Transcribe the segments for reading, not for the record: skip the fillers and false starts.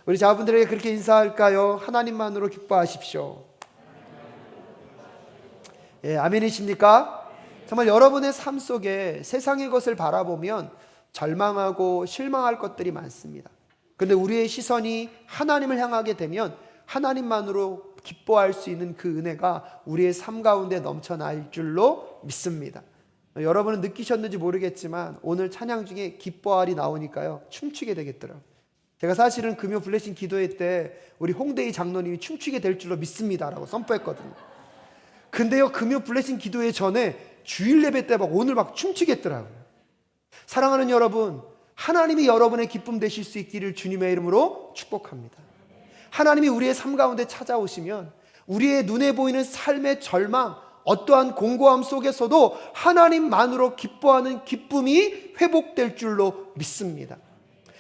우리 자분들에게 그렇게 인사할까요? 하나님만으로 기뻐하십시오. 예, 아멘이십니까? 정말 여러분의 삶 속에 세상의 것을 바라보면 절망하고 실망할 것들이 많습니다. 그런데 우리의 시선이 하나님을 향하게 되면 하나님만으로 기뻐할 수 있는 그 은혜가 우리의 삶 가운데 넘쳐날 줄로 믿습니다. 여러분은 느끼셨는지 모르겠지만 오늘 찬양 중에 기뻐하리 나오니까요, 춤추게 되겠더라고요. 제가 사실은 금요 블레싱 기도회 때 우리 홍대희 장로님이 춤추게 될 줄로 믿습니다라고 선포했거든요. 근데요, 금요 블레싱 기도회 전에 주일 예배 때 막 오늘 막 춤추겠더라고요. 사랑하는 여러분, 하나님이 여러분의 기쁨 되실 수 있기를 주님의 이름으로 축복합니다. 하나님이 우리의 삶 가운데 찾아오시면 우리의 눈에 보이는 삶의 절망, 어떠한 공고함 속에서도 하나님만으로 기뻐하는 기쁨이 회복될 줄로 믿습니다.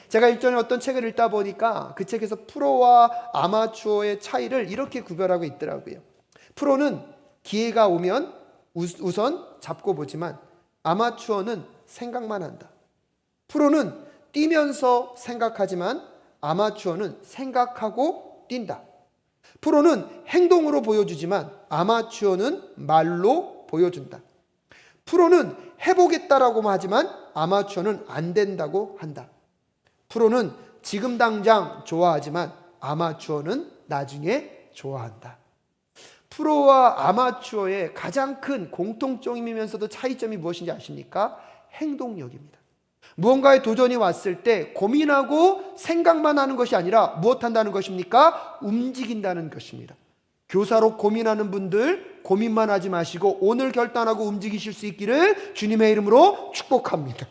제가 일전에 어떤 책을 읽다 보니까 그 책에서 프로와 아마추어의 차이를 이렇게 구별하고 있더라고요. 프로는 기회가 오면 우선 잡고 보지만 아마추어는 생각만 한다. 프로는 뛰면서 생각하지만 아마추어는 생각하고 뛴다. 프로는 행동으로 보여주지만 아마추어는 말로 보여준다. 프로는 해보겠다라고 하지만 아마추어는 안 된다고 한다. 프로는 지금 당장 좋아하지만 아마추어는 나중에 좋아한다. 프로와 아마추어의 가장 큰 공통점이면서도 차이점이 무엇인지 아십니까? 행동력입니다. 무언가에 도전이 왔을 때 고민하고 생각만 하는 것이 아니라 무엇 한다는 것입니까? 움직인다는 것입니다. 교사로 고민하는 분들 고민만 하지 마시고 오늘 결단하고 움직이실 수 있기를 주님의 이름으로 축복합니다.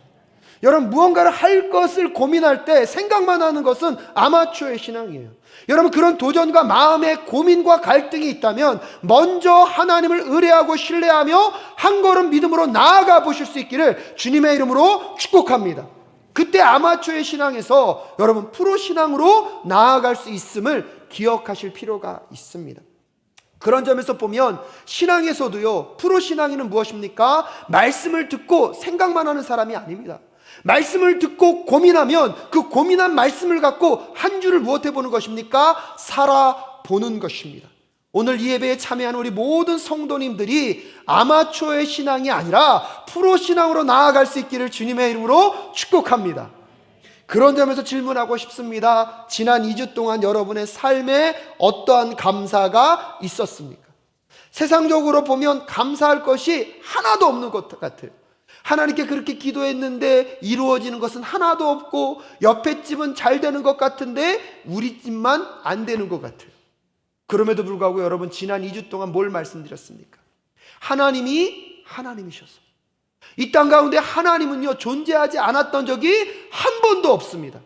여러분, 무언가를 할 것을 고민할 때 생각만 하는 것은 아마추어의 신앙이에요. 여러분, 그런 도전과 마음의 고민과 갈등이 있다면 먼저 하나님을 의뢰하고 신뢰하며 한 걸음 믿음으로 나아가 보실 수 있기를 주님의 이름으로 축복합니다. 그때 아마추어의 신앙에서 여러분 프로 신앙으로 나아갈 수 있음을 기억하실 필요가 있습니다. 그런 점에서 보면 신앙에서도요, 프로 신앙인은 무엇입니까? 말씀을 듣고 생각만 하는 사람이 아닙니다. 말씀을 듣고 고민하면 그 고민한 말씀을 갖고 한 주를 무엇해 보는 것입니까? 살아보는 것입니다. 오늘 이 예배에 참여한 우리 모든 성도님들이 아마추어의 신앙이 아니라 프로 신앙으로 나아갈 수 있기를 주님의 이름으로 축복합니다. 그런 점에서 질문하고 싶습니다. 지난 2주 동안 여러분의 삶에 어떠한 감사가 있었습니까? 세상적으로 보면 감사할 것이 하나도 없는 것 같아요. 하나님께 그렇게 기도했는데 이루어지는 것은 하나도 없고 옆에 집은 잘 되는 것 같은데 우리 집만 안 되는 것 같아요. 그럼에도 불구하고 여러분, 지난 2주 동안 뭘 말씀드렸습니까? 하나님이 하나님이셔서 이 땅 가운데 하나님은요 존재하지 않았던 적이 한 번도 없습니다.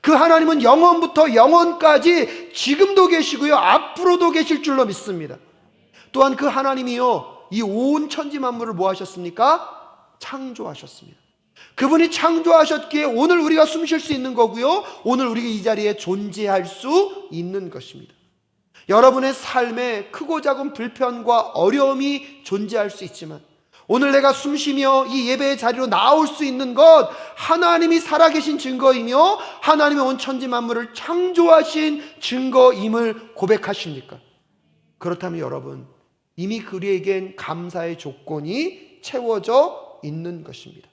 그 하나님은 영원부터 영원까지 지금도 계시고요 앞으로도 계실 줄로 믿습니다. 또한 그 하나님이요 이 온 천지 만물을 뭐 하셨습니까? 창조하셨습니다. 그분이 창조하셨기에 오늘 우리가 숨 쉴 수 있는 거고요 오늘 우리가 이 자리에 존재할 수 있는 것입니다. 여러분의 삶에 크고 작은 불편과 어려움이 존재할 수 있지만 오늘 내가 숨 쉬며 이 예배의 자리로 나올 수 있는 것 하나님이 살아계신 증거이며 하나님의 온 천지 만물을 창조하신 증거임을 고백하십니까? 그렇다면 여러분, 이미 그리에겐 감사의 조건이 채워져 있는 것입니다.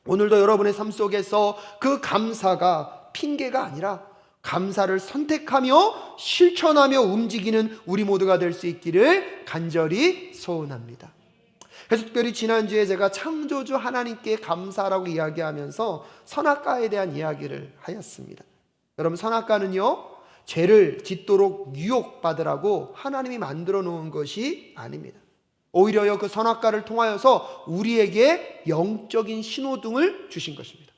오늘도 여러분의 삶 속에서 그 감사가 핑계가 아니라 감사를 선택하며 실천하며 움직이는 우리 모두가 될 수 있기를 간절히 소원합니다. 그래서 특별히 지난주에 제가 창조주 하나님께 감사라고 이야기하면서 선악과에 대한 이야기를 하였습니다. 여러분, 선악과는요 죄를 짓도록 유혹받으라고 하나님이 만들어 놓은 것이 아닙니다. 오히려요 그 선악과를 통하여서 우리에게 영적인 신호등을 주신 것입니다.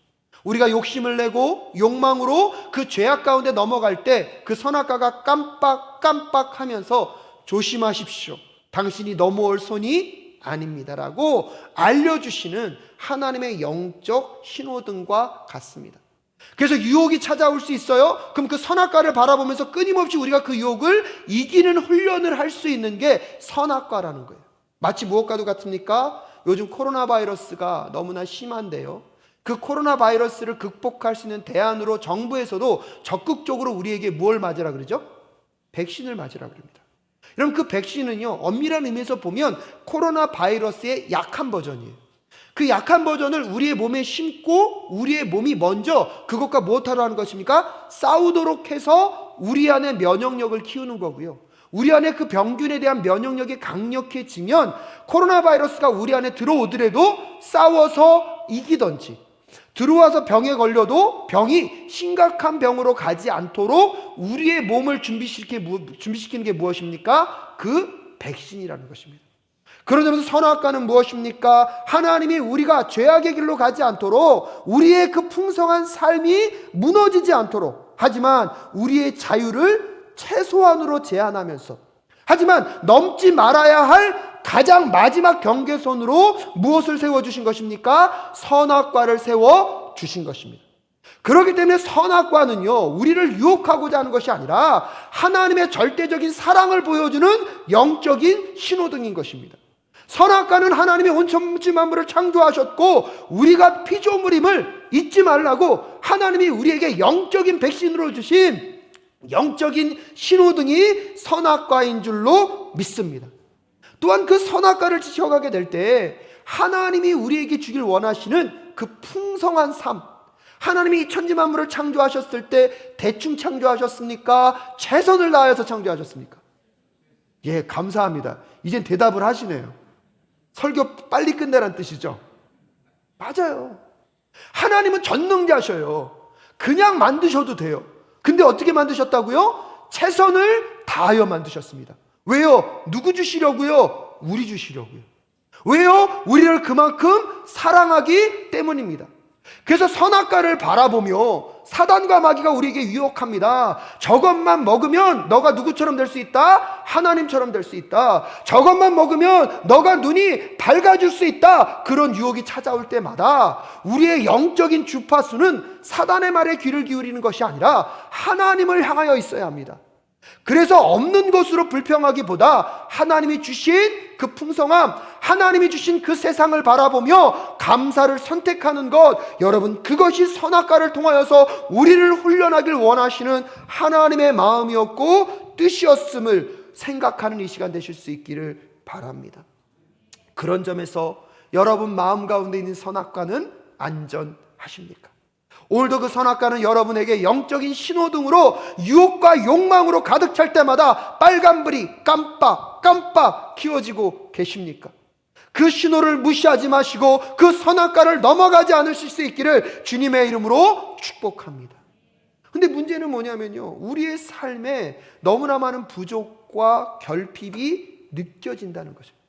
우리가 욕심을 내고 욕망으로 그 죄악 가운데 넘어갈 때 그 선악과가 깜빡깜빡 하면서 조심하십시오, 당신이 넘어올 손이 아닙니다라고 알려주시는 하나님의 영적 신호등과 같습니다. 그래서 유혹이 찾아올 수 있어요. 그럼 그 선악과를 바라보면서 끊임없이 우리가 그 유혹을 이기는 훈련을 할 수 있는 게 선악과라는 거예요. 마치 무엇과도 같습니까? 요즘 코로나 바이러스가 너무나 심한데요 그 코로나 바이러스를 극복할 수 있는 대안으로 정부에서도 적극적으로 우리에게 뭘 맞으라 그러죠? 백신을 맞으라 그럽니다. 여러분, 그 백신은요, 엄밀한 의미에서 보면 코로나 바이러스의 약한 버전이에요. 그 약한 버전을 우리의 몸에 심고 우리의 몸이 먼저 그것과 무엇하러 하는 것입니까? 싸우도록 해서 우리 안에 면역력을 키우는 거고요. 우리 안에 그 병균에 대한 면역력이 강력해지면 코로나 바이러스가 우리 안에 들어오더라도 싸워서 이기던지, 들어와서 병에 걸려도 병이 심각한 병으로 가지 않도록 우리의 몸을 준비시키는 게 무엇입니까? 그 백신이라는 것입니다. 그런 점에서 선악과는 무엇입니까? 하나님이 우리가 죄악의 길로 가지 않도록, 우리의 그 풍성한 삶이 무너지지 않도록, 하지만 우리의 자유를 최소한으로 제한하면서, 하지만 넘지 말아야 할 가장 마지막 경계선으로 무엇을 세워주신 것입니까? 선악과를 세워주신 것입니다. 그렇기 때문에 선악과는요, 우리를 유혹하고자 하는 것이 아니라 하나님의 절대적인 사랑을 보여주는 영적인 신호등인 것입니다. 선악과는 하나님이 온 천지 만물을 창조하셨고 우리가 피조물임을 잊지 말라고 하나님이 우리에게 영적인 백신으로 주신 영적인 신호등이 선악과인 줄로 믿습니다. 또한 그 선악과를 지켜가게 될 때 하나님이 우리에게 주길 원하시는 그 풍성한 삶, 하나님이 천지 만물을 창조하셨을 때 대충 창조하셨습니까? 최선을 다해서 창조하셨습니까? 예, 감사합니다. 이젠 대답을 하시네요. 설교 빨리 끝내라는 뜻이죠. 맞아요. 하나님은 전능자셔요. 그냥 만드셔도 돼요. 근데 어떻게 만드셨다고요? 최선을 다하여 만드셨습니다. 왜요? 누구 주시려고요? 우리 주시려고요. 왜요? 우리를 그만큼 사랑하기 때문입니다. 그래서 선악과를 바라보며 사단과 마귀가 우리에게 유혹합니다. 저것만 먹으면 너가 누구처럼 될 수 있다? 하나님처럼 될 수 있다. 저것만 먹으면 너가 눈이 밝아질 수 있다. 그런 유혹이 찾아올 때마다 우리의 영적인 주파수는 사단의 말에 귀를 기울이는 것이 아니라 하나님을 향하여 있어야 합니다. 그래서 없는 것으로 불평하기보다 하나님이 주신 그 풍성함, 하나님이 주신 그 세상을 바라보며 감사를 선택하는 것, 여러분, 그것이 선악과를 통하여서 우리를 훈련하길 원하시는 하나님의 마음이었고 뜻이었음을 생각하는 이 시간 되실 수 있기를 바랍니다. 그런 점에서 여러분 마음 가운데 있는 선악과는 안전하십니까? 오늘도 그 선악과는 여러분에게 영적인 신호등으로 유혹과 욕망으로 가득 찰 때마다 빨간불이 깜빡 키워지고 계십니까? 그 신호를 무시하지 마시고 그 선악과를 넘어가지 않으실 수 있기를 주님의 이름으로 축복합니다. 근데 문제는 뭐냐면요, 우리의 삶에 너무나 많은 부족과 결핍이 느껴진다는 것입니다.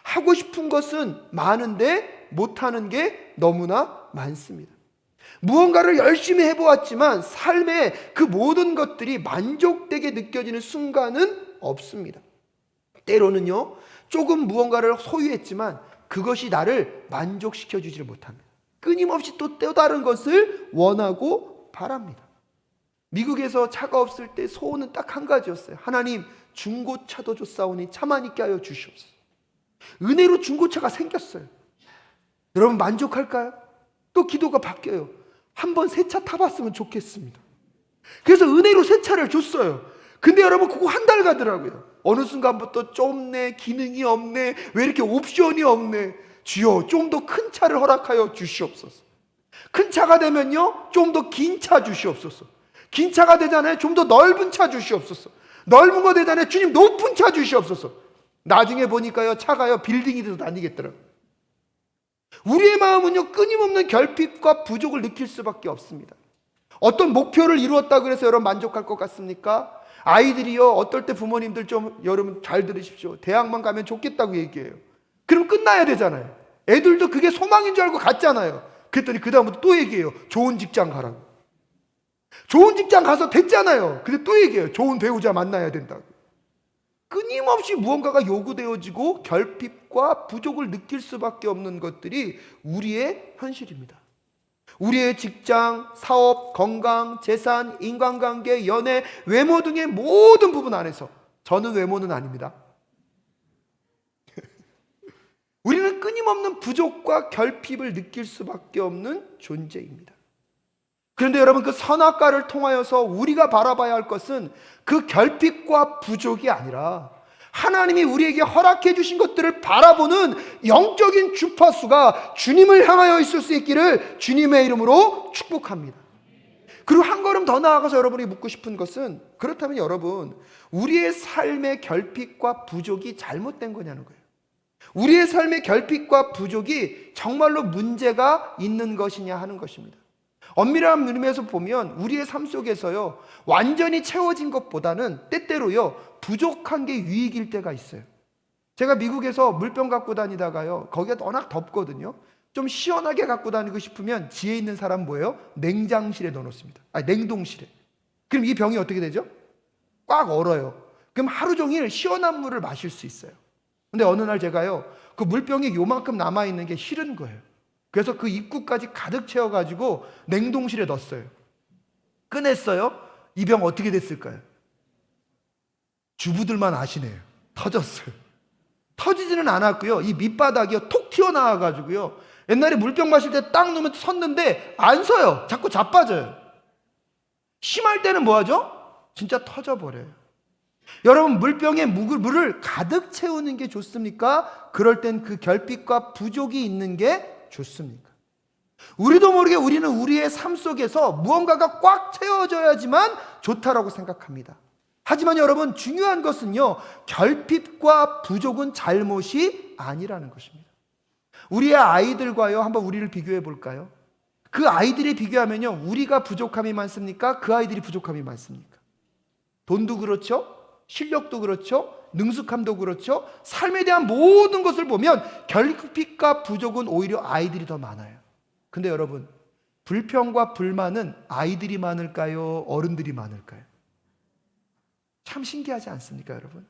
하고 싶은 것은 많은데 못하는 게 너무나 많습니다. 무언가를 열심히 해보았지만 삶의 그 모든 것들이 만족되게 느껴지는 순간은 없습니다. 때로는요, 조금 무언가를 소유했지만 그것이 나를 만족시켜 주지를 못합니다. 끊임없이 또 다른 것을 원하고 바랍니다. 미국에서 차가 없을 때 소원은 딱 한 가지였어요. 하나님, 중고차도 줬사오니 차만 있게 하여 주시옵소서. 은혜로 중고차가 생겼어요. 여러분 만족할까요? 또 기도가 바뀌어요. 한번 새 차 타봤으면 좋겠습니다. 그래서 은혜로 새 차를 줬어요. 근데 여러분 그거 한 달 가더라고요. 어느 순간부터 좁네, 기능이 없네, 왜 이렇게 옵션이 없네. 주여, 좀 더 큰 차를 허락하여 주시옵소서. 큰 차가 되면요, 좀 더 긴 차 주시옵소서. 긴 차가 되잖아요, 좀 더 넓은 차 주시옵소서. 넓은 거 되잖아요, 주님 높은 차 주시옵소서. 나중에 보니까요, 차가요 빌딩이 돼서 다니겠더라고요. 우리의 마음은요, 끊임없는 결핍과 부족을 느낄 수밖에 없습니다. 어떤 목표를 이루었다고 해서 여러분 만족할 것 같습니까? 아이들이요, 어떨 때 부모님들 좀 여러분 잘 들으십시오. 대학만 가면 좋겠다고 얘기해요. 그럼 끝나야 되잖아요. 애들도 그게 소망인 줄 알고 갔잖아요. 그랬더니 그 다음부터 또 얘기해요. 좋은 직장 가라고. 좋은 직장 가서 됐잖아요. 근데 또 얘기해요. 좋은 배우자 만나야 된다고. 끊임없이 무언가가 요구되어지고 결핍과 부족을 느낄 수밖에 없는 것들이 우리의 현실입니다. 우리의 직장, 사업, 건강, 재산, 인간관계, 연애, 외모 등의 모든 부분 안에서, 저는 외모는 아닙니다. 우리는 끊임없는 부족과 결핍을 느낄 수밖에 없는 존재입니다. 그런데 여러분, 그 선악과를 통하여서 우리가 바라봐야 할 것은 그 결핍과 부족이 아니라 하나님이 우리에게 허락해 주신 것들을 바라보는 영적인 주파수가 주님을 향하여 있을 수 있기를 주님의 이름으로 축복합니다. 그리고 한 걸음 더 나아가서 여러분이 묻고 싶은 것은, 그렇다면 여러분, 우리의 삶의 결핍과 부족이 잘못된 거냐는 거예요. 우리의 삶의 결핍과 부족이 정말로 문제가 있는 것이냐 하는 것입니다. 엄밀한 의미에서 보면 우리의 삶 속에서요, 완전히 채워진 것보다는 때때로요, 부족한 게 유익일 때가 있어요. 제가 미국에서 물병 갖고 다니다가요, 거기가 워낙 덥거든요. 좀 시원하게 갖고 다니고 싶으면 지혜 있는 사람 뭐예요? 냉장실에 넣어놓습니다. 냉동실에. 그럼 이 병이 어떻게 되죠? 꽉 얼어요. 그럼 하루 종일 시원한 물을 마실 수 있어요. 근데 어느 날 제가요, 그 물병이 요만큼 남아있는 게 싫은 거예요. 그래서 그 입구까지 가득 채워가지고 냉동실에 넣었어요. 꺼냈어요. 이 병 어떻게 됐을까요? 주부들만 아시네요. 터졌어요. 터지지는 않았고요, 이 밑바닥이요 톡 튀어나와가지고요, 옛날에 물병 마실 때 딱 놓으면 섰는데 안 서요. 자꾸 자빠져요. 심할 때는 뭐하죠? 진짜 터져버려요. 여러분, 물병에 물을 가득 채우는 게 좋습니까? 그럴 땐 그 결핍과 부족이 있는 게 좋습니까? 우리도 모르게 우리는 우리의 삶 속에서 무언가가 꽉 채워져야지만 좋다라고 생각합니다. 하지만 여러분, 중요한 것은요, 결핍과 부족은 잘못이 아니라는 것입니다. 우리의 아이들과요, 한번 우리를 비교해 볼까요? 그 아이들이 비교하면요, 우리가 부족함이 많습니까? 그 아이들이 부족함이 많습니까? 돈도 그렇죠, 실력도 그렇죠, 능숙함도 그렇죠. 삶에 대한 모든 것을 보면 결핍과 부족은 오히려 아이들이 더 많아요. 근데 여러분, 불평과 불만은 아이들이 많을까요? 어른들이 많을까요? 참 신기하지 않습니까, 여러분?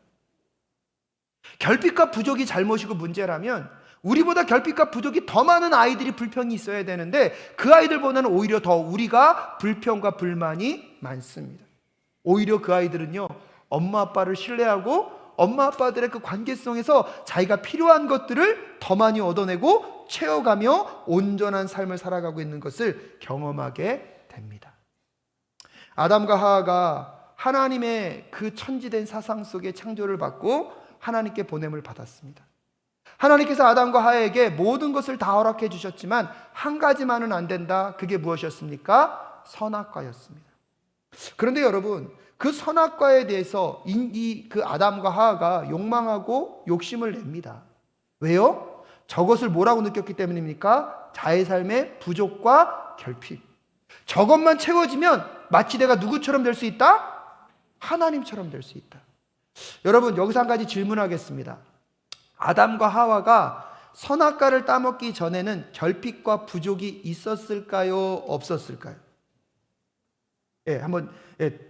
결핍과 부족이 잘못이고 문제라면 우리보다 결핍과 부족이 더 많은 아이들이 불평이 있어야 되는데 그 아이들보다는 오히려 더 우리가 불평과 불만이 많습니다. 오히려 그 아이들은요, 엄마 아빠를 신뢰하고 엄마 아빠들의 그 관계성에서 자기가 필요한 것들을 더 많이 얻어내고 채워가며 온전한 삶을 살아가고 있는 것을 경험하게 됩니다. 아담과 하와가 하나님의 그 천지된 사상 속에 창조를 받고 하나님께 보냄을 받았습니다. 하나님께서 아담과 하와에게 모든 것을 다 허락해 주셨지만 한 가지만은 안 된다. 그게 무엇이었습니까? 선악과였습니다. 그런데 여러분, 그 선악과에 대해서 그 아담과 하와가 욕망하고 욕심을 냅니다. 왜요? 저것을 뭐라고 느꼈기 때문입니까? 자의 삶의 부족과 결핍. 저것만 채워지면 마치 내가 누구처럼 될 수 있다? 하나님처럼 될 수 있다. 여러분, 여기서 한 가지 질문하겠습니다. 아담과 하와가 선악과를 따먹기 전에는 결핍과 부족이 있었을까요? 없었을까요? 한번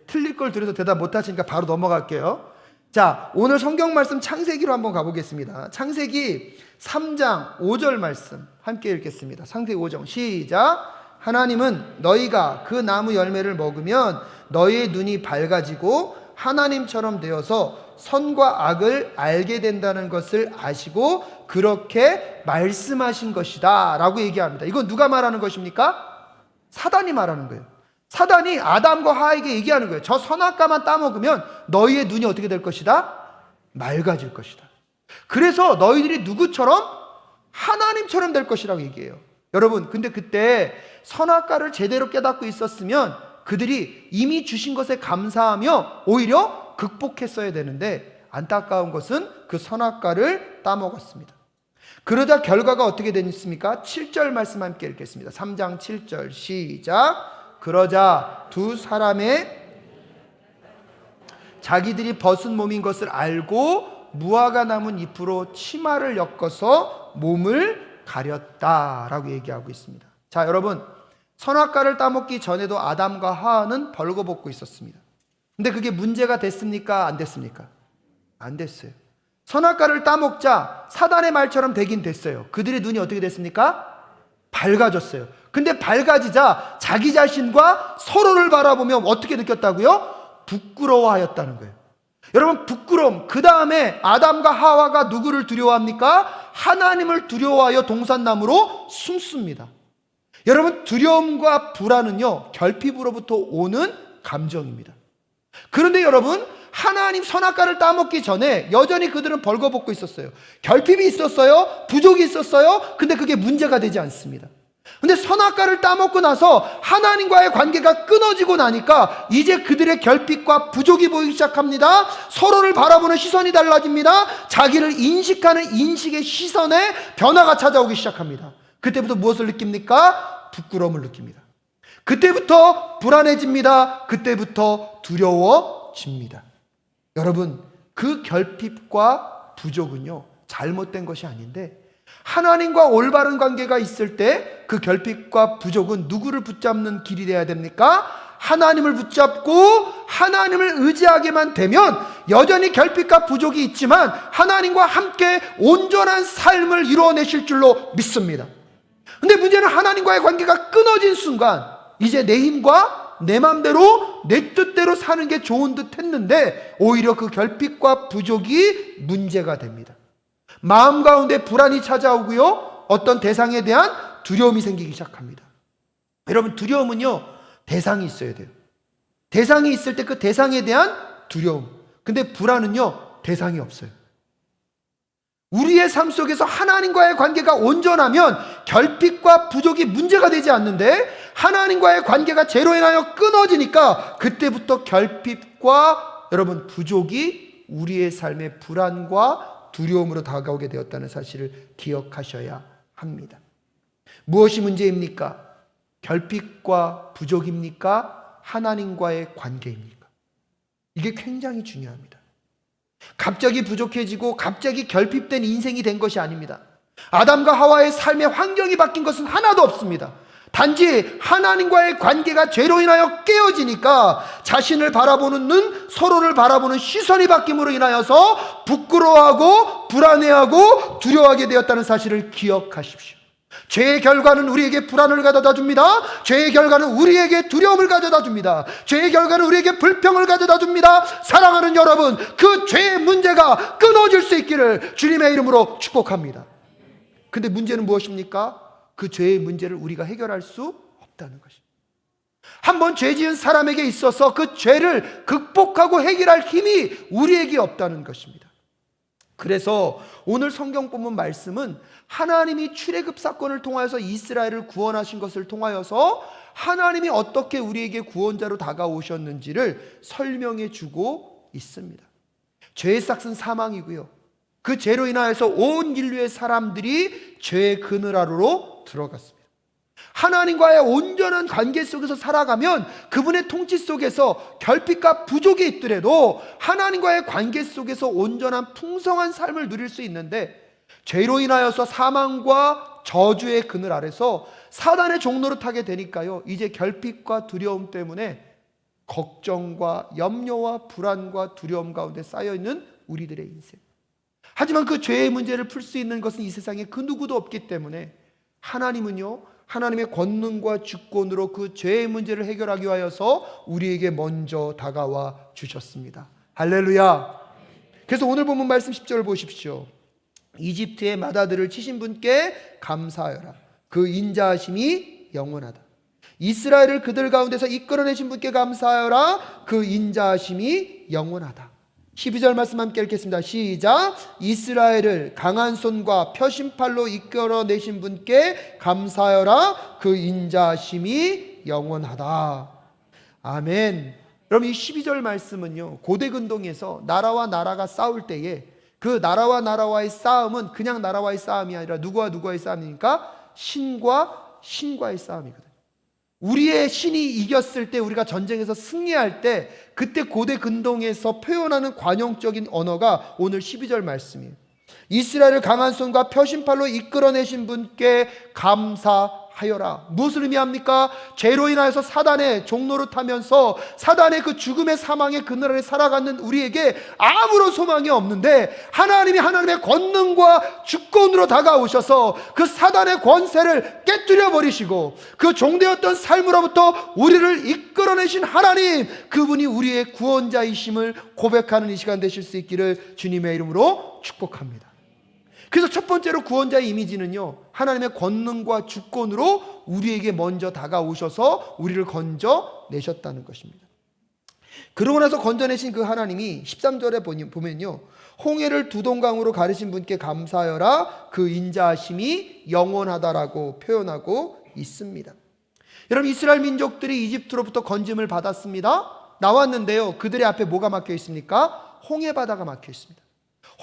틀릴 걸 들어서 대답 못 하시니까 바로 넘어갈게요. 자, 오늘 성경 말씀 창세기로 한번 가보겠습니다. 창세기 3장 5절 말씀 함께 읽겠습니다. 창세기 5장 시작. 하나님은 너희가 그 나무 열매를 먹으면 너희의 눈이 밝아지고 하나님처럼 되어서 선과 악을 알게 된다는 것을 아시고 그렇게 말씀하신 것이다 라고 얘기합니다. 이건 누가 말하는 것입니까? 사단이 말하는 거예요. 사단이 아담과 하와에게 얘기하는 거예요. 저 선악과만 따먹으면 너희의 눈이 어떻게 될 것이다? 맑아질 것이다. 그래서 너희들이 누구처럼? 하나님처럼 될 것이라고 얘기해요. 여러분, 근데 그때 선악과를 제대로 깨닫고 있었으면 그들이 이미 주신 것에 감사하며 오히려 극복했어야 되는데 안타까운 것은 그 선악과를 따먹었습니다. 그러자 결과가 어떻게 됐습니까? 7절 말씀 함께 읽겠습니다. 3장 7절 시작. 그러자 두 사람의 자기들이 벗은 몸인 것을 알고 무화과 나무 잎으로 치마를 엮어서 몸을 가렸다라고 얘기하고 있습니다. 자, 여러분, 선악과를 따먹기 전에도 아담과 하와는 벌거벗고 있었습니다. 근데 그게 문제가 됐습니까? 안 됐습니까? 안 됐어요. 선악과를 따먹자 사단의 말처럼 되긴 됐어요. 그들의 눈이 어떻게 됐습니까? 밝아졌어요. 근데 밝아지자 자기 자신과 서로를 바라보며 어떻게 느꼈다고요? 부끄러워하였다는 거예요. 여러분, 부끄러움, 그 다음에 아담과 하와가 누구를 두려워합니까? 하나님을 두려워하여 동산나무로 숨습니다. 여러분, 두려움과 불안은요, 결핍으로부터 오는 감정입니다. 그런데 여러분, 하나님 선악과를 따먹기 전에 여전히 그들은 벌거벗고 있었어요. 결핍이 있었어요. 부족이 있었어요. 근데 그게 문제가 되지 않습니다. 근데 선악과를 따먹고 나서 하나님과의 관계가 끊어지고 나니까 이제 그들의 결핍과 부족이 보이기 시작합니다. 서로를 바라보는 시선이 달라집니다. 자기를 인식하는 인식의 시선에 변화가 찾아오기 시작합니다. 그때부터 무엇을 느낍니까? 부끄러움을 느낍니다. 그때부터 불안해집니다. 그때부터 두려워집니다. 여러분, 그 결핍과 부족은요, 잘못된 것이 아닌데 하나님과 올바른 관계가 있을 때 그 결핍과 부족은 누구를 붙잡는 길이 되어야 됩니까? 하나님을 붙잡고 하나님을 의지하게만 되면 여전히 결핍과 부족이 있지만 하나님과 함께 온전한 삶을 이루어내실 줄로 믿습니다. 근데 문제는 하나님과의 관계가 끊어진 순간 이제 내 힘과 내 맘대로 내 뜻대로 사는 게 좋은 듯 했는데 오히려 그 결핍과 부족이 문제가 됩니다. 마음 가운데 불안이 찾아오고요, 어떤 대상에 대한 두려움이 생기기 시작합니다. 여러분, 두려움은요, 대상이 있어야 돼요. 대상이 있을 때 그 대상에 대한 두려움. 근데 불안은요, 대상이 없어요. 우리의 삶 속에서 하나님과의 관계가 온전하면 결핍과 부족이 문제가 되지 않는데 하나님과의 관계가 죄로 인하여 끊어지니까 그때부터 결핍과 여러분 부족이 우리의 삶의 불안과 두려움으로 다가오게 되었다는 사실을 기억하셔야 합니다. 무엇이 문제입니까? 결핍과 부족입니까? 하나님과의 관계입니까? 이게 굉장히 중요합니다. 갑자기 부족해지고 갑자기 결핍된 인생이 된 것이 아닙니다. 아담과 하와의 삶의 환경이 바뀐 것은 하나도 없습니다. 단지 하나님과의 관계가 죄로 인하여 깨어지니까 자신을 바라보는 눈, 서로를 바라보는 시선이 바뀜으로 인하여서 부끄러워하고 불안해하고 두려워하게 되었다는 사실을 기억하십시오. 죄의 결과는 우리에게 불안을 가져다 줍니다. 죄의 결과는 우리에게 두려움을 가져다 줍니다. 죄의 결과는 우리에게 불평을 가져다 줍니다. 사랑하는 여러분, 그 죄의 문제가 끊어질 수 있기를 주님의 이름으로 축복합니다. 근데 문제는 무엇입니까? 그 죄의 문제를 우리가 해결할 수 없다는 것입니다. 한번 죄 지은 사람에게 있어서 그 죄를 극복하고 해결할 힘이 우리에게 없다는 것입니다. 그래서 오늘 성경 본문 말씀은 하나님이 출애굽 사건을 통하여서 이스라엘을 구원하신 것을 통하여서 하나님이 어떻게 우리에게 구원자로 다가오셨는지를 설명해 주고 있습니다. 죄의 싹은 사망이고요, 그 죄로 인하여서 온 인류의 사람들이 죄의 그늘 아래로 들어갔습니다. 하나님과의 온전한 관계 속에서 살아가면 그분의 통치 속에서 결핍과 부족이 있더라도 하나님과의 관계 속에서 온전한 풍성한 삶을 누릴 수 있는데 죄로 인하여서 사망과 저주의 그늘 아래서 사단의 종로를 타게 되니까요, 이제 결핍과 두려움 때문에 걱정과 염려와 불안과 두려움 가운데 쌓여있는 우리들의 인생. 하지만 그 죄의 문제를 풀 수 있는 것은 이 세상에 그 누구도 없기 때문에 하나님은요, 하나님의 권능과 주권으로 그 죄의 문제를 해결하기 위하여서 우리에게 먼저 다가와 주셨습니다. 할렐루야. 그래서 오늘 본문 말씀 10절을 보십시오. 이집트의 맏아들을 치신 분께 감사하여라. 그 인자하심이 영원하다. 이스라엘을 그들 가운데서 이끌어내신 분께 감사하여라. 그 인자하심이 영원하다. 12절 말씀 함께 읽겠습니다. 시작. 이스라엘을 강한 손과 펴신 팔로 이끌어내신 분께 감사하여라. 그 인자하심이 영원하다. 아멘. 여러분, 이 12절 말씀은요, 고대 근동에서 나라와 나라가 싸울 때에 그 나라와 나라와의 싸움은 그냥 나라와의 싸움이 아니라 누구와 누구와의 싸움이니까 신과 신과의 싸움이거든요. 우리의 신이 이겼을 때, 우리가 전쟁에서 승리할 때, 그때 고대 근동에서 표현하는 관용적인 언어가 오늘 12절 말씀이에요. 이스라엘을 강한 손과 펴신 팔로 이끌어내신 분께 감사하여라. 무엇을 의미합니까? 죄로 인하여서 사단의 종로를 타면서 사단의 그 죽음의 사망의 그늘 아래 살아가는 우리에게 아무런 소망이 없는데 하나님이 하나님의 권능과 주권으로 다가오셔서 그 사단의 권세를 깨뜨려 버리시고 그 종되었던 삶으로부터 우리를 이끌어내신 하나님, 그분이 우리의 구원자이심을 고백하는 이 시간 되실 수 있기를 주님의 이름으로 축복합니다. 그래서 첫 번째로 구원자의 이미지는요, 하나님의 권능과 주권으로 우리에게 먼저 다가오셔서 우리를 건져내셨다는 것입니다. 그러고 나서 건져내신 그 하나님이 13절에 보면요, 홍해를 두 동강으로 가르신 분께 감사하여라, 그 인자하심이 영원하다라고 표현하고 있습니다. 여러분, 이스라엘 민족들이 이집트로부터 건짐을 받았습니다. 나왔는데요, 그들의 앞에 뭐가 막혀 있습니까? 홍해 바다가 막혀 있습니다.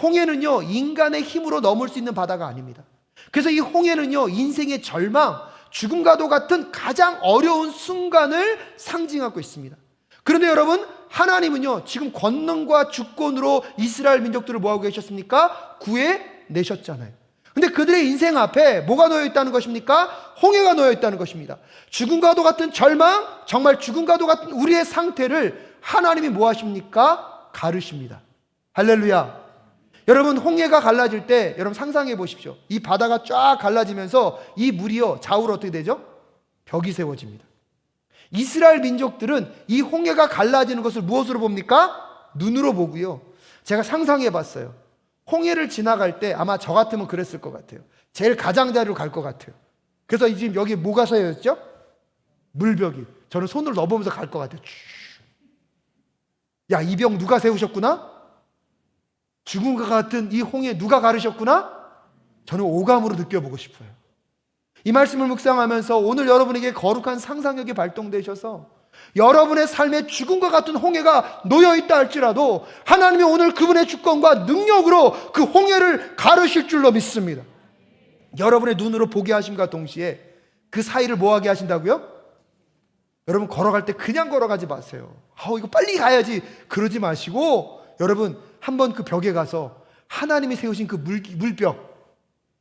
홍해는요, 인간의 힘으로 넘을 수 있는 바다가 아닙니다. 그래서 이 홍해는요, 인생의 절망, 죽음과도 같은 가장 어려운 순간을 상징하고 있습니다. 그런데 여러분, 하나님은요, 지금 권능과 주권으로 이스라엘 민족들을 뭐하고 계셨습니까? 구해내셨잖아요. 근데 그들의 인생 앞에 뭐가 놓여 있다는 것입니까? 홍해가 놓여 있다는 것입니다. 죽음과도 같은 절망, 정말 죽음과도 같은 우리의 상태를 하나님이 뭐 하십니까? 가르십니다. 할렐루야. 여러분, 홍해가 갈라질 때 여러분 상상해 보십시오. 이 바다가 쫙 갈라지면서 이 물이요, 좌우로 어떻게 되죠? 벽이 세워집니다. 이스라엘 민족들은 이 홍해가 갈라지는 것을 무엇으로 봅니까? 눈으로 보고요. 제가 상상해 봤어요. 홍해를 지나갈 때 아마 저 같으면 그랬을 것 같아요. 제일 가장자리로 갈 것 같아요. 그래서 지금 여기 뭐가 서였죠? 물벽이. 저는 손을 넣어보면서 갈 것 같아요. 야, 이 벽 누가 세우셨구나? 죽음과 같은 이 홍해 누가 가르셨구나? 저는 오감으로 느껴보고 싶어요. 이 말씀을 묵상하면서 오늘 여러분에게 거룩한 상상력이 발동되셔서 여러분의 삶에 죽음과 같은 홍해가 놓여있다 할지라도 하나님이 오늘 그분의 주권과 능력으로 그 홍해를 가르실 줄로 믿습니다. 여러분의 눈으로 보게 하심과 동시에 그 사이를 뭐하게 하신다고요? 여러분, 걸어갈 때 그냥 걸어가지 마세요. 이거 빨리 가야지 그러지 마시고 여러분, 한번 그 벽에 가서 하나님이 세우신 그 물벽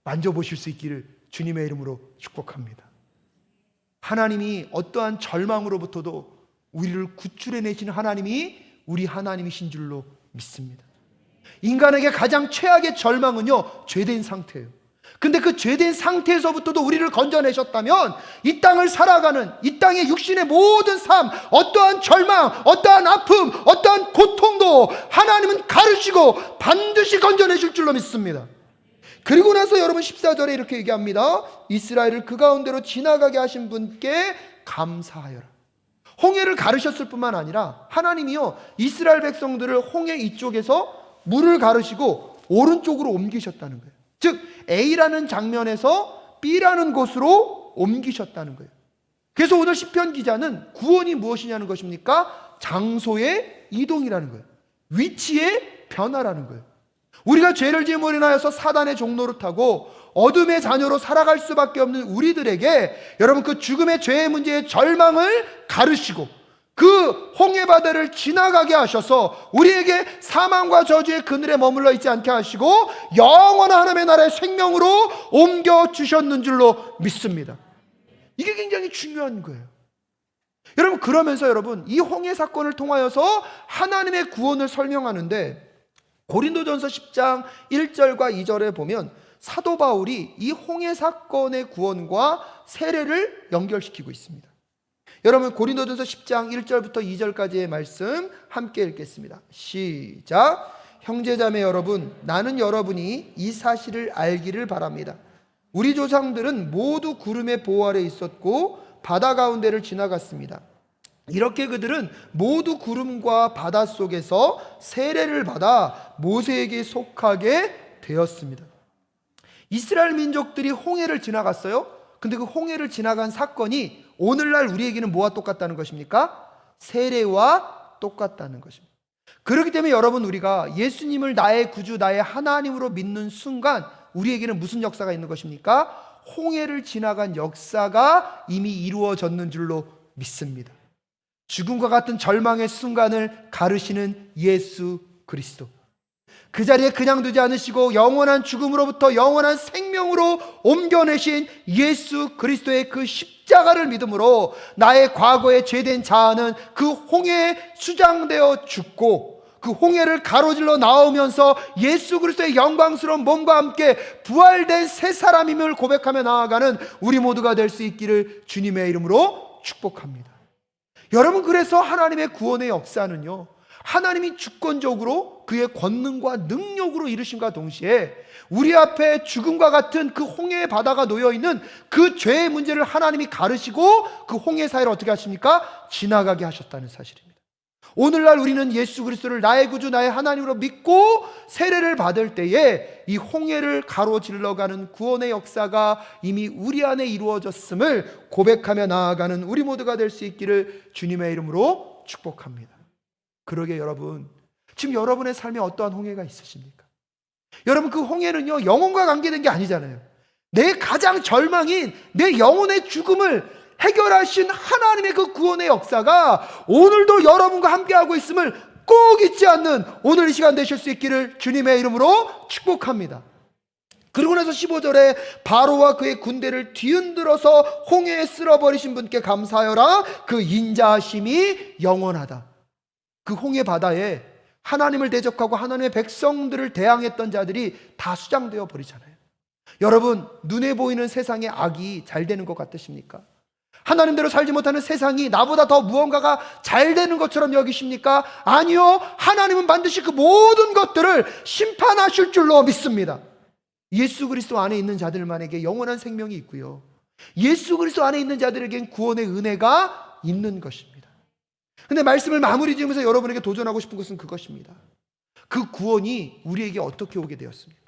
만져보실 수 있기를 주님의 이름으로 축복합니다. 하나님이 어떠한 절망으로부터도 우리를 구출해내시는 하나님이 우리 하나님이신 줄로 믿습니다. 인간에게 가장 최악의 절망은요, 죄된 상태예요. 근데 그 죄된 상태에서부터도 우리를 건져내셨다면 이 땅을 살아가는 이 땅의 육신의 모든 삶, 어떠한 절망, 어떠한 아픔, 어떠한 고통도 하나님은 가르시고 반드시 건져내실 줄로 믿습니다. 그리고 나서 여러분 14절에 이렇게 얘기합니다. 이스라엘을 그 가운데로 지나가게 하신 분께 감사하여라. 홍해를 가르셨을 뿐만 아니라 하나님이요, 이스라엘 백성들을 홍해 이쪽에서 물을 가르시고 오른쪽으로 옮기셨다는 거예요. 즉 A라는 장면에서 B라는 곳으로 옮기셨다는 거예요. 그래서 오늘 시편 기자는 구원이 무엇이냐는 것입니까? 장소의 이동이라는 거예요. 위치의 변화라는 거예요. 우리가 죄를 지음으로 인하여서 사단의 종로를 타고 어둠의 자녀로 살아갈 수밖에 없는 우리들에게 여러분, 그 죽음의 죄의 문제의 절망을 가르시고 그 홍해 바다를 지나가게 하셔서 우리에게 사망과 저주의 그늘에 머물러 있지 않게 하시고 영원한 하나님의 나라의 생명으로 옮겨주셨는 줄로 믿습니다. 이게 굉장히 중요한 거예요. 여러분, 그러면서 여러분, 이 홍해 사건을 통하여서 하나님의 구원을 설명하는데 고린도전서 10장 1절과 2절에 보면 사도 바울이 이 홍해 사건의 구원과 세례를 연결시키고 있습니다. 여러분, 고린도전서 10장 1절부터 2절까지의 말씀 함께 읽겠습니다. 시작. 형제자매 여러분, 나는 여러분이 이 사실을 알기를 바랍니다. 우리 조상들은 모두 구름의 보호 아래 있었고 바다 가운데를 지나갔습니다. 이렇게 그들은 모두 구름과 바다 속에서 세례를 받아 모세에게 속하게 되었습니다. 이스라엘 민족들이 홍해를 지나갔어요. 근데 그 홍해를 지나간 사건이 오늘날 우리에게는 뭐와 똑같다는 것입니까? 세례와 똑같다는 것입니다. 그렇기 때문에 여러분, 우리가 예수님을 나의 구주, 나의 하나님으로 믿는 순간 우리에게는 무슨 역사가 있는 것입니까? 홍해를 지나간 역사가 이미 이루어졌는 줄로 믿습니다. 죽음과 같은 절망의 순간을 가르시는 예수 그리스도, 그 자리에 그냥 두지 않으시고 영원한 죽음으로부터 영원한 생명으로 옮겨내신 예수 그리스도의 그 십자가를 믿음으로 나의 과거의 죄된 자아는 그 홍해에 수장되어 죽고 그 홍해를 가로질러 나오면서 예수 그리스도의 영광스러운 몸과 함께 부활된 새 사람임을 고백하며 나아가는 우리 모두가 될 수 있기를 주님의 이름으로 축복합니다. 여러분, 그래서 하나님의 구원의 역사는요, 하나님이 주권적으로 그의 권능과 능력으로 이루심과 동시에 우리 앞에 죽음과 같은 그 홍해의 바다가 놓여있는 그 죄의 문제를 하나님이 가르시고 그 홍해 사이를 어떻게 하십니까? 지나가게 하셨다는 사실입니다. 오늘날 우리는 예수 그리스도를 나의 구주 나의 하나님으로 믿고 세례를 받을 때에 이 홍해를 가로질러가는 구원의 역사가 이미 우리 안에 이루어졌음을 고백하며 나아가는 우리 모두가 될 수 있기를 주님의 이름으로 축복합니다. 그러게 여러분, 지금 여러분의 삶에 어떠한 홍해가 있으십니까? 여러분, 그 홍해는요 영혼과 관계된 게 아니잖아요. 내 가장 절망인 내 영혼의 죽음을 해결하신 하나님의 그 구원의 역사가 오늘도 여러분과 함께하고 있음을 꼭 잊지 않는 오늘 이 시간 되실 수 있기를 주님의 이름으로 축복합니다. 그리고 나서 15절에 바로와 그의 군대를 뒤흔들어서 홍해에 쓸어버리신 분께 감사하여라. 그 인자하심이 영원하다. 그 홍해 바다에 하나님을 대적하고 하나님의 백성들을 대항했던 자들이 다 수장되어 버리잖아요. 여러분, 눈에 보이는 세상의 악이 잘 되는 것 같으십니까? 하나님대로 살지 못하는 세상이 나보다 더 무언가가 잘 되는 것처럼 여기십니까? 아니요, 하나님은 반드시 그 모든 것들을 심판하실 줄로 믿습니다. 예수 그리스도 안에 있는 자들만에게 영원한 생명이 있고요, 예수 그리스도 안에 있는 자들에겐 구원의 은혜가 있는 것입니다. 근데 말씀을 마무리 지으면서 여러분에게 도전하고 싶은 것은 그것입니다. 그 구원이 우리에게 어떻게 오게 되었습니까?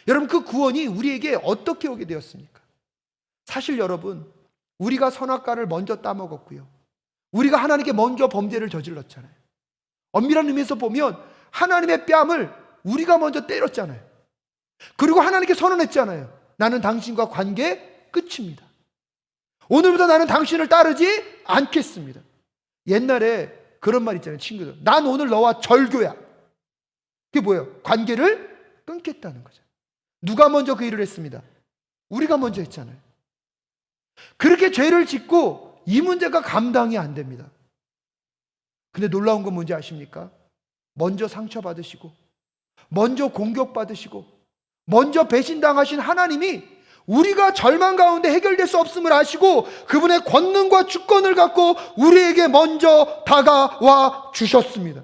여러분, 그 구원이 우리에게 어떻게 오게 되었습니까? 사실 여러분, 우리가 선악과를 먼저 따먹었고요, 우리가 하나님께 먼저 범죄를 저질렀잖아요. 엄밀한 의미에서 보면 하나님의 뺨을 우리가 먼저 때렸잖아요. 그리고 하나님께 선언했잖아요. 나는 당신과 관계 끝입니다. 오늘부터 나는 당신을 따르지 않겠습니다. 옛날에 그런 말 있잖아요. 친구들, 난 오늘 너와 절교야. 그게 뭐예요? 관계를 끊겠다는 거죠. 누가 먼저 그 일을 했습니다? 우리가 먼저 했잖아요. 그렇게 죄를 짓고 이 문제가 감당이 안 됩니다. 근데 놀라운 건 뭔지 아십니까? 먼저 상처받으시고, 먼저 공격받으시고, 먼저 배신당하신 하나님이 우리가 절망 가운데 해결될 수 없음을 아시고 그분의 권능과 주권을 갖고 우리에게 먼저 다가와 주셨습니다.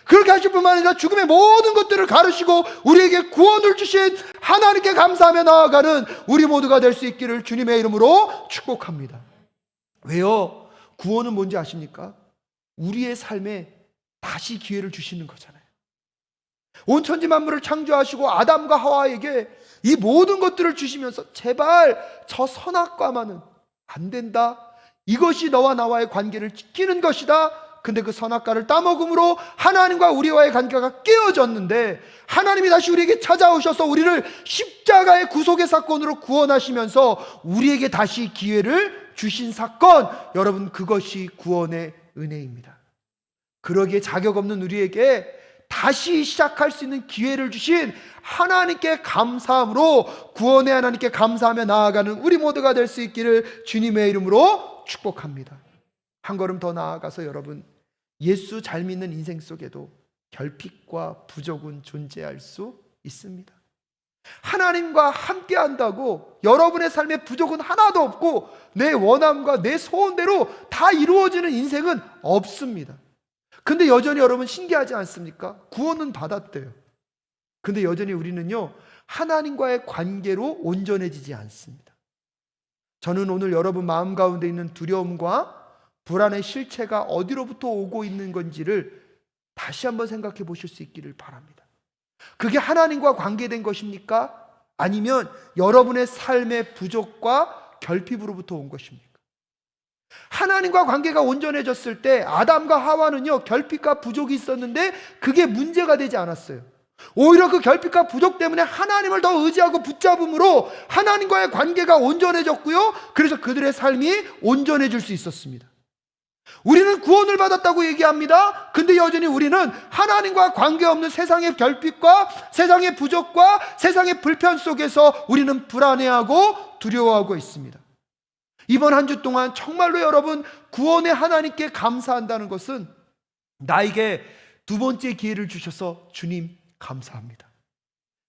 그렇게 하실 뿐만 아니라 죽음의 모든 것들을 가르시고 우리에게 구원을 주신 하나님께 감사하며 나아가는 우리 모두가 될 수 있기를 주님의 이름으로 축복합니다. 왜요? 구원은 뭔지 아십니까? 우리의 삶에 다시 기회를 주시는 거잖아요. 온 천지 만물을 창조하시고 아담과 하와에게 이 모든 것들을 주시면서 제발 저 선악과만은 안 된다, 이것이 너와 나와의 관계를 지키는 것이다. 근데 그 선악과를 따먹음으로 하나님과 우리와의 관계가 깨어졌는데 하나님이 다시 우리에게 찾아오셔서 우리를 십자가의 구속의 사건으로 구원하시면서 우리에게 다시 기회를 주신 사건, 여러분, 그것이 구원의 은혜입니다. 그러기에 자격 없는 우리에게 다시 시작할 수 있는 기회를 주신 하나님께 감사함으로 구원의 하나님께 감사하며 나아가는 우리 모두가 될 수 있기를 주님의 이름으로 축복합니다. 한 걸음 더 나아가서 여러분, 예수 잘 믿는 인생 속에도 결핍과 부족은 존재할 수 있습니다. 하나님과 함께 한다고 여러분의 삶에 부족은 하나도 없고 내 원함과 내 소원대로 다 이루어지는 인생은 없습니다. 근데 여전히 여러분 신기하지 않습니까? 구원은 받았대요. 근데 여전히 우리는요, 하나님과의 관계로 온전해지지 않습니다. 저는 오늘 여러분 마음 가운데 있는 두려움과 불안의 실체가 어디로부터 오고 있는 건지를 다시 한번 생각해 보실 수 있기를 바랍니다. 그게 하나님과 관계된 것입니까? 아니면 여러분의 삶의 부족과 결핍으로부터 온 것입니까? 하나님과 관계가 온전해졌을 때 아담과 하와는요, 결핍과 부족이 있었는데 그게 문제가 되지 않았어요. 오히려 그 결핍과 부족 때문에 하나님을 더 의지하고 붙잡음으로 하나님과의 관계가 온전해졌고요, 그래서 그들의 삶이 온전해질 수 있었습니다. 우리는 구원을 받았다고 얘기합니다. 근데 여전히 우리는 하나님과 관계없는 세상의 결핍과 세상의 부족과 세상의 불편 속에서 우리는 불안해하고 두려워하고 있습니다. 이번 한 주 동안 정말로 여러분, 구원의 하나님께 감사한다는 것은 나에게 두 번째 기회를 주셔서 주님 감사합니다.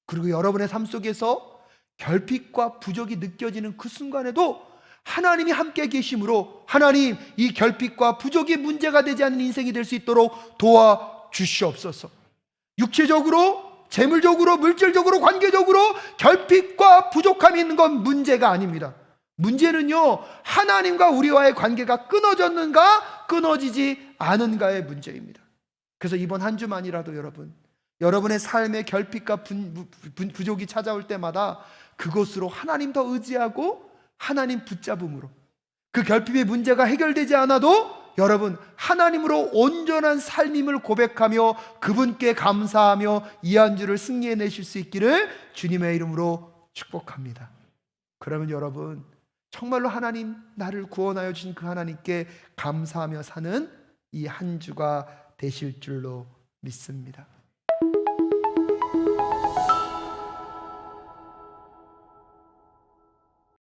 그리고 여러분의 삶 속에서 결핍과 부족이 느껴지는 그 순간에도 하나님이 함께 계심으로 하나님 이 결핍과 부족이 문제가 되지 않는 인생이 될 수 있도록 도와주시옵소서. 육체적으로, 재물적으로, 물질적으로, 관계적으로 결핍과 부족함이 있는 건 문제가 아닙니다. 문제는요, 하나님과 우리와의 관계가 끊어졌는가 끊어지지 않은가의 문제입니다. 그래서 이번 한 주만이라도 여러분의 삶의 결핍과 부족이 찾아올 때마다 그것으로 하나님 더 의지하고 하나님 붙잡음으로, 그 결핍의 문제가 해결되지 않아도 여러분 하나님으로 온전한 삶임을 고백하며 그분께 감사하며 이 한 주를 승리해내실 수 있기를 주님의 이름으로 축복합니다. 그러면 여러분 정말로 하나님, 나를 구원하여 주신 그 하나님께 감사하며 사는 이 한 주가 되실 줄로 믿습니다.